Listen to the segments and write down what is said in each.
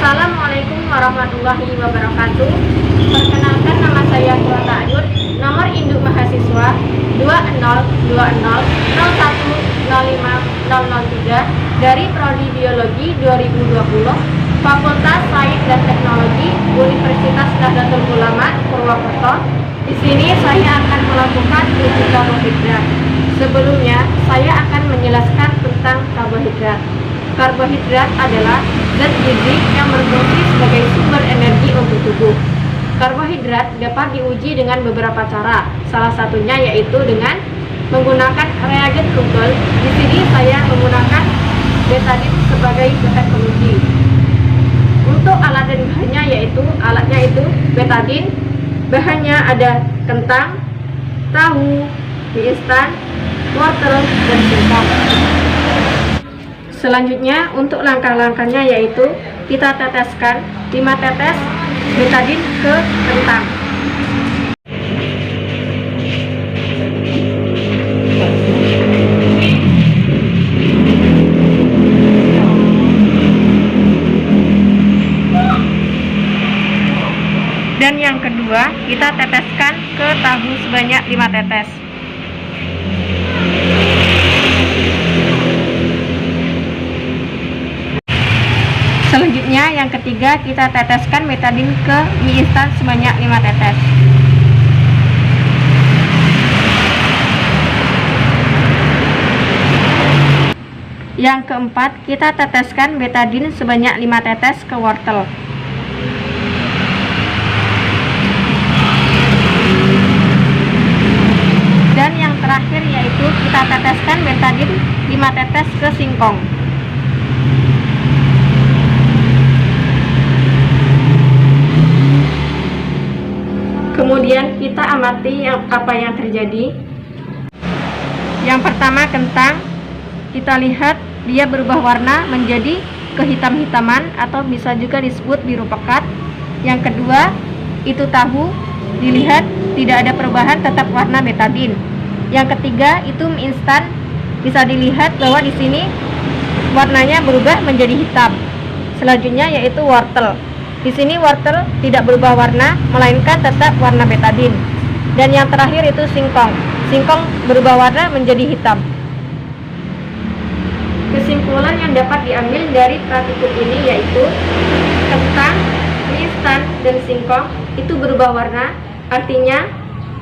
Assalamualaikum warahmatullahi wabarakatuh. Perkenalkan, nama saya Tuata Ayur, nomor induk mahasiswa 20200105003 dari Prodi Biologi 2020, Fakultas Sains dan Teknologi Universitas Nahdlatul Ulama Purwokerto. Di sini saya akan melakukan uji karbohidrat. Sebelumnya, saya akan menjelaskan tentang karbohidrat. Karbohidrat adalah zat gizi yang berfungsi sebagai sumber energi untuk tubuh. Karbohidrat dapat diuji dengan beberapa cara. Salah satunya yaitu dengan menggunakan reagen Google. Di sini saya menggunakan betadine sebagai bahan penguji. Untuk alat dan bahannya alatnya itu betadine. Bahannya ada kentang, tahu, mie instan, wortel, dan singkong. Selanjutnya, untuk langkah-langkahnya yaitu kita teteskan 5 tetes betadine ke kentang. Dan yang kedua, kita teteskan ke tahu sebanyak 5 tetes. Selanjutnya, yang ketiga, kita teteskan betadine ke mie instan sebanyak 5 tetes. Yang keempat, kita teteskan betadine sebanyak 5 tetes ke wortel. Dan yang terakhir yaitu kita teteskan betadine 5 tetes ke singkong. Kemudian kita amati apa yang terjadi. Yang pertama, kentang. Kita lihat dia berubah warna menjadi kehitam-hitaman atau bisa juga disebut biru pekat. Yang kedua, itu tahu. Dilihat tidak ada perubahan, tetap warna betadine. Yang ketiga, itu mie instan. Bisa dilihat bahwa di sini warnanya berubah menjadi hitam. Selanjutnya yaitu wortel. Di sini wortel tidak berubah warna, melainkan tetap warna betadine. Dan yang terakhir itu singkong. Singkong berubah warna menjadi hitam. Kesimpulan yang dapat diambil dari praktikum ini yaitu kentang, mie instan, dan singkong itu berubah warna, artinya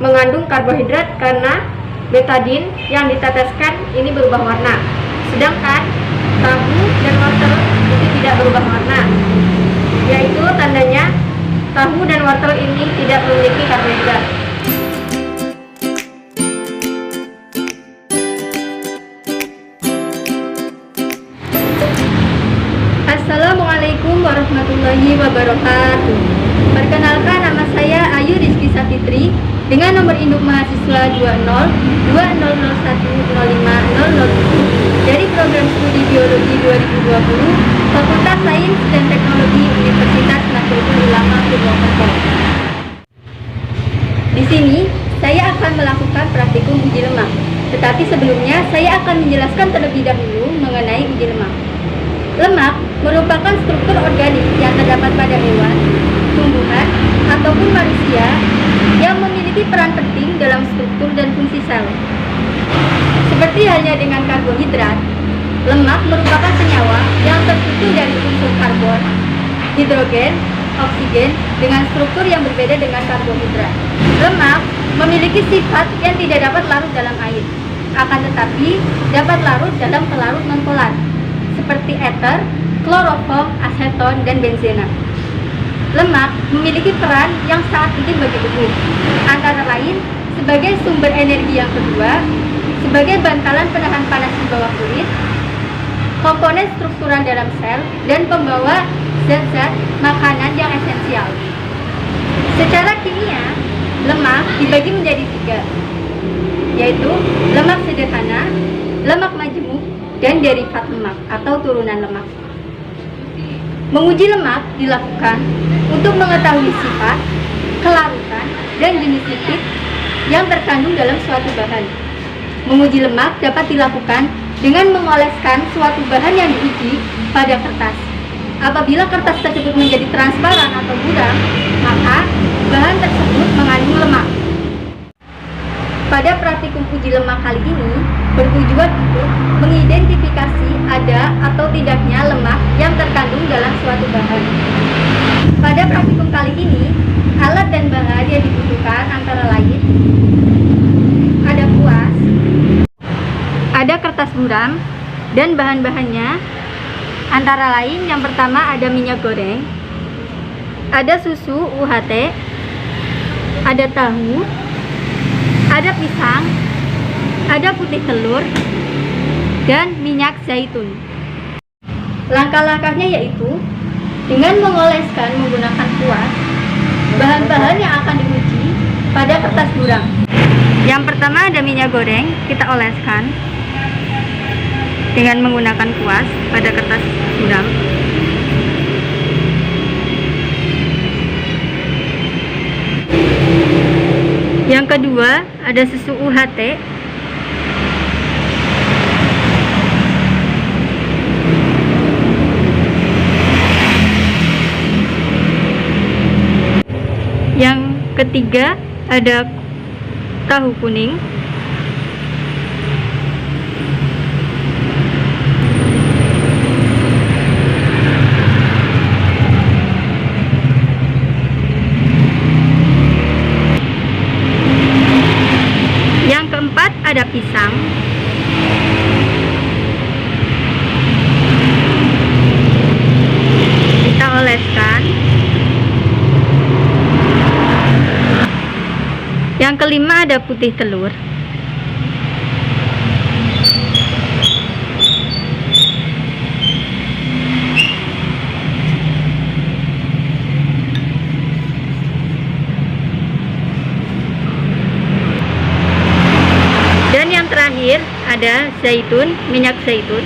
mengandung karbohidrat karena betadine yang diteteskan ini berubah warna. Sedangkan tahu dan wortel itu tidak berubah warna, yaitu tandanya tahu dan wortel ini tidak memiliki karbohidrat. Assalamualaikum warahmatullahi wabarakatuh. Perkenalkan, nama saya Ayu Rizky Safitri dengan nomor induk mahasiswa 20010505007 dari program studi biologi 2020 Fakultas Sains dan Teknologi Universitas Nahdlatul Ulama Purwokerto. Di sini saya akan melakukan praktikum uji lemak. Tetapi sebelumnya saya akan menjelaskan terlebih dahulu mengenai uji lemak. Lemak merupakan struktur organik yang terdapat pada hewan, tumbuhan, ataupun manusia yang memiliki peran penting dalam struktur dan fungsi sel. Seperti halnya dengan karbohidrat, lemak merupakan senyawa yang tersusun dari unsur karbon, hidrogen, oksigen dengan struktur yang berbeda dengan karbohidrat. Lemak memiliki sifat yang tidak dapat larut dalam air, akan tetapi dapat larut dalam pelarut non-polar seperti ether, kloroform, aseton, dan benzena. Lemak memiliki peran yang sangat penting bagi tubuh, antara lain sebagai sumber energi yang kedua, sebagai bantalan penahan panas di bawah kulit, komponen struktural dalam sel, dan pembawa zat-zat makanan yang esensial. Secara kimia, lemak dibagi menjadi 3, yaitu lemak sederhana, lemak majemuk, dan derivat lemak atau turunan lemak. Menguji lemak dilakukan untuk mengetahui sifat, kelarutan, dan jenis lipid yang terkandung dalam suatu bahan. Menguji lemak dapat dilakukan dengan mengoleskan suatu bahan yang diuji pada kertas. apabila kertas tersebut menjadi transparan atau buram, maka bahan tersebut mengandung lemak. Pada praktikum uji lemak kali ini bertujuan untuk mengidentifikasi ada atau tidaknya lemak yang terkandung dalam suatu bahan. Pada praktikum kali ini, alat dan bahan yang dibutuhkan antara lain ada kuas, ada kertas buram, dan bahan-bahannya antara lain yang pertama ada minyak goreng, ada susu UHT, ada tahu, ada pisang, ada putih telur, dan minyak zaitun. Langkah-langkahnya yaitu dengan mengoleskan menggunakan kuas bahan-bahan yang akan diuji pada kertas buram. Yang pertama ada minyak goreng, kita oleskan dengan menggunakan kuas pada kertas buram. Yang kedua ada susu UHT. Yang ketiga ada tahu kuning. Yang keempat ada pisang. Kita oleskan. Yang kelima ada putih telur. Dan yang terakhir ada zaitun, minyak zaitun.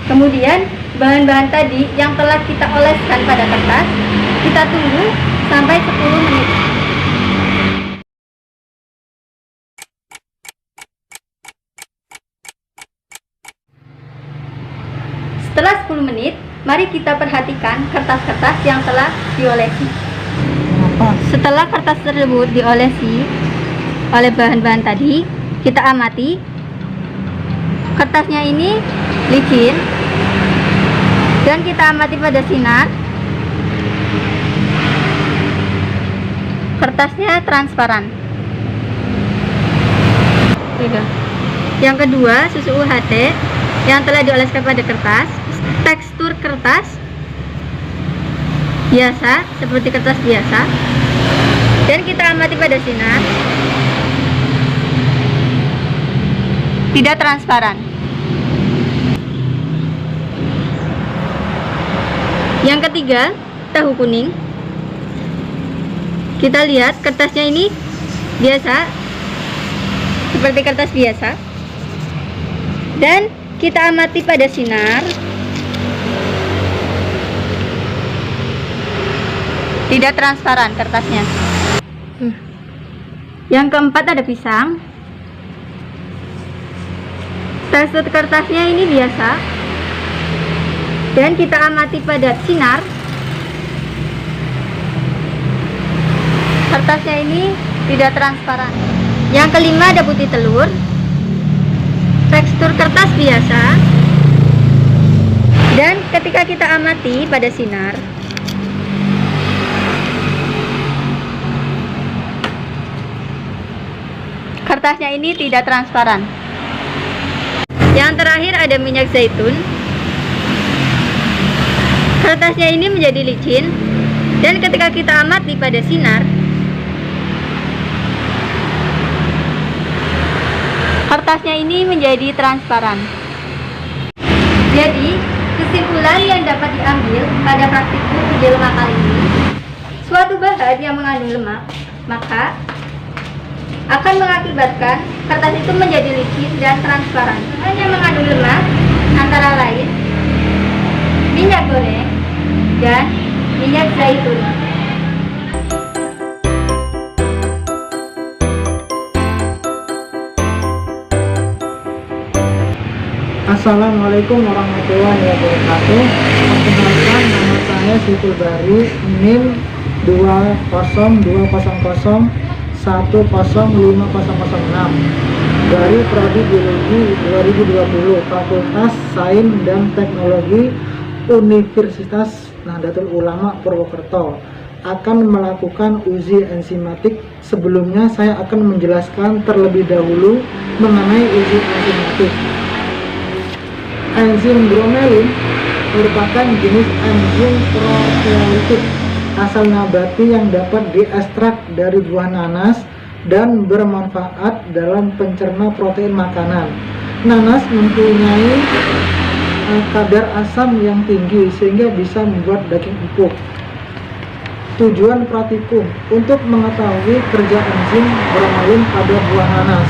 Kemudian bahan-bahan tadi yang telah kita oleskan pada kertas, kita tunggu sampai 10 menit. Setelah 10 menit, mari kita perhatikan kertas-kertas yang telah diolesi. Setelah kertas tersebut diolesi oleh bahan-bahan tadi, kita amati kertasnya ini licin, dan kita amati pada sinar kertasnya transparan. Yang kedua, susu UHT yang telah dioleskan pada kertas. Tekstur kertas biasa, seperti kertas biasa, dan kita amati pada sinar tidak transparan. Yang ketiga, tahu kuning. Kita lihat kertasnya ini biasa, seperti kertas biasa, dan kita amati pada sinar tidak transparan kertasnya. Yang keempat ada pisang. Tekstur kertasnya ini biasa, dan kita amati pada sinar kertasnya ini tidak transparan. Yang kelima ada putih telur. Tekstur kertas biasa, dan ketika kita amati pada sinar kertasnya ini tidak transparan. Yang terakhir ada minyak zaitun. Kertasnya ini menjadi licin, dan ketika kita amati pada sinar kertasnya ini menjadi transparan. Jadi, kesimpulan yang dapat diambil pada praktikum uji lemak kali ini, suatu bahan yang mengandung lemak maka akan mengakibatkan kertas itu menjadi licin dan transparan. Bahan yang mengandung lemak antara lain minyak goreng dan minyak zaitun. Assalamualaikum warahmatullahi wabarakatuh. Perkenalkan, nama saya Siful Bari, NIM 20200105006 dari Prodi Biologi 2020 Fakultas Sains dan Teknologi Universitas Nahdlatul Ulama Purwokerto akan melakukan uji enzimatik. Sebelumnya saya akan menjelaskan terlebih dahulu mengenai uji enzimatik. Enzim bromelin merupakan jenis enzim proteolitik asal nabati yang dapat diekstrak dari buah nanas dan bermanfaat dalam pencerna protein makanan. Nanas mempunyai kadar asam yang tinggi sehingga bisa membuat daging empuk. Tujuan praktikum untuk mengetahui kerja enzim bromelin pada buah nanas.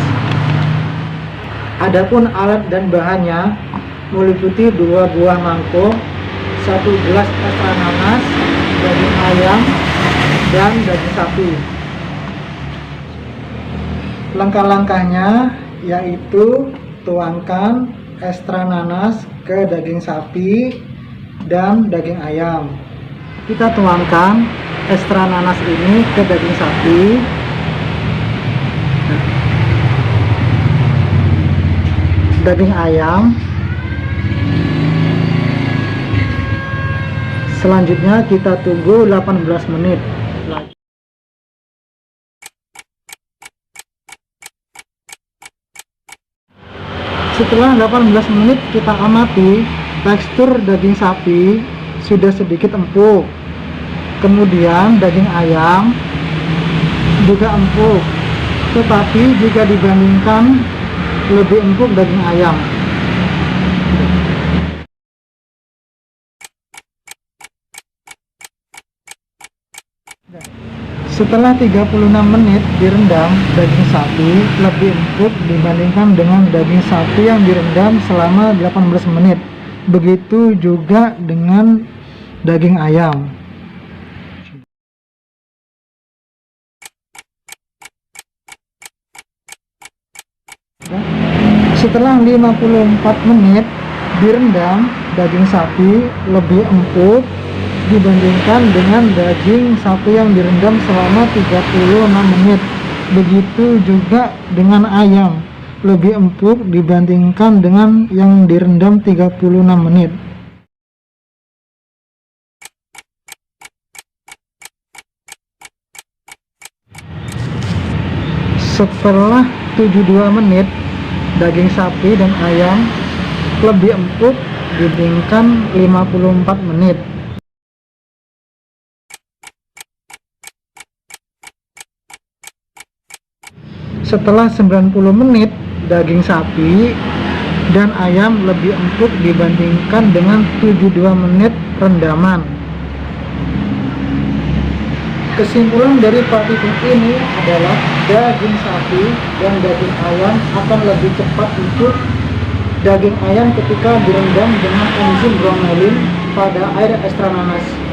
Adapun alat dan bahannya meliputi 2 buah mangkok, 1 gelas ekstra nanas, daging ayam, dan daging sapi. Langkah-langkahnya yaitu tuangkan ekstra nanas ke daging sapi dan daging ayam. Kita tuangkan ekstra nanas ini ke daging sapi. Daging ayam. Selanjutnya kita tunggu 18 menit. Setelah 18 menit kita amati, tekstur daging sapi sudah sedikit empuk. Kemudian daging ayam juga empuk, tetapi jika dibandingkan lebih empuk daging ayam. Setelah 36 menit direndam, daging sapi lebih empuk dibandingkan dengan daging sapi yang direndam selama 18 menit. Begitu juga dengan daging ayam. Setelah 54 menit direndam, daging sapi lebih empuk dibandingkan dengan daging sapi yang direndam selama 36 menit. Begitu juga dengan ayam, lebih empuk dibandingkan dengan yang direndam 36 menit. Setelah 72 menit, daging sapi dan ayam lebih empuk dibandingkan 54 menit. Setelah 90 menit, daging sapi dan ayam lebih empuk dibandingkan dengan 72 menit rendaman. Kesimpulan dari praktikum ini adalah daging sapi dan daging ayam akan lebih cepat empuk. Daging ayam ketika direndam dengan enzim bromelin pada air ekstra nanas.